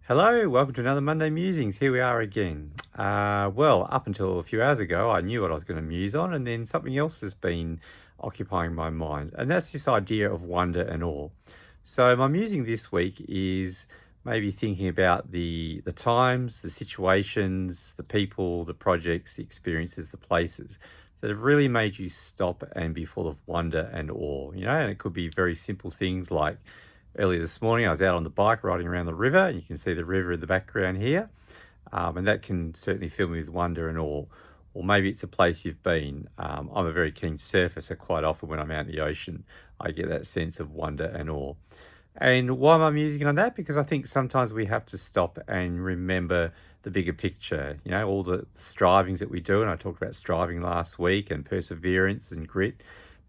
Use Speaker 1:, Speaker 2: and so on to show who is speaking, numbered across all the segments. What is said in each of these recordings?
Speaker 1: Hello, welcome to another Monday Musings. Here we are again. Up until a few hours ago, I knew what I was going to muse on, and then something else has been occupying my mind, and that's this idea of wonder and awe. So, my musing this week is maybe thinking about the times, the situations, the people, the projects, the experiences, the places that have really made you stop and be full of wonder and awe. And it could be very simple things like earlier this morning, I was out on the bike riding around the river, and you can see the river in the background here. And that can certainly fill me with wonder and awe. Or maybe it's a place you've been. I'm a very keen surfer, so quite often when I'm out in the ocean, I get that sense of wonder and awe. And why am I musing on that? Because I think sometimes we have to stop and remember the bigger picture, all the strivings that we do. And I talked about striving last week and perseverance and grit.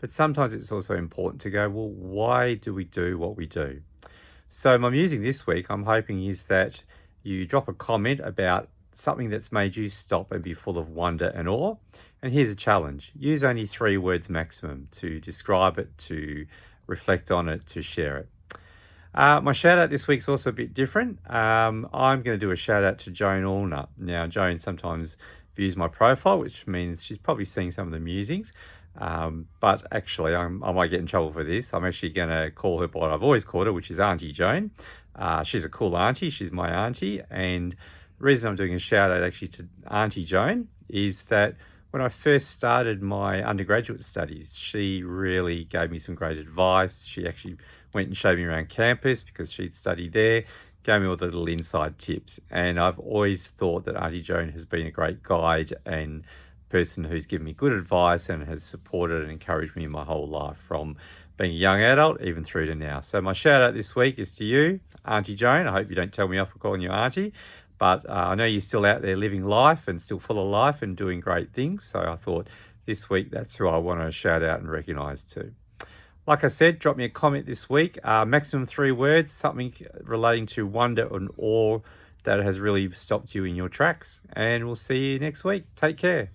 Speaker 1: But sometimes it's also important to go, well, why do we do what we do? So my musing this week, I'm hoping, is that you drop a comment about something that's made you stop and be full of wonder and awe. And here's a challenge. Use only 3 words maximum to describe it, to reflect on it, to share it. My shout out this week's also a bit different. I'm going to do a shout out to Joan Allner. Now, Joan sometimes views my profile, which means she's probably seeing some of the musings. But actually, I might get in trouble for this. I'm actually going to call her by what I've always called her, which is Auntie Joan. She's a cool auntie. She's my auntie. And the reason I'm doing a shout out actually to Auntie Joan is that when I first started my undergraduate studies, she really gave me some great advice. She actually went and showed me around campus because she'd studied there, gave me all the little inside tips. And I've always thought that Auntie Joan has been a great guide and person who's given me good advice and has supported and encouraged me in my whole life, from being a young adult even through to now. So my shout out this week is to you, Auntie Joan. I hope you don't tell me off for calling you auntie, but I know you're still out there living life and still full of life and doing great things. So I thought this week that's who I want to shout out and recognise too. Like I said, drop me a comment this week. Maximum 3 words, something relating to wonder and awe that has really stopped you in your tracks. And we'll see you next week. Take care.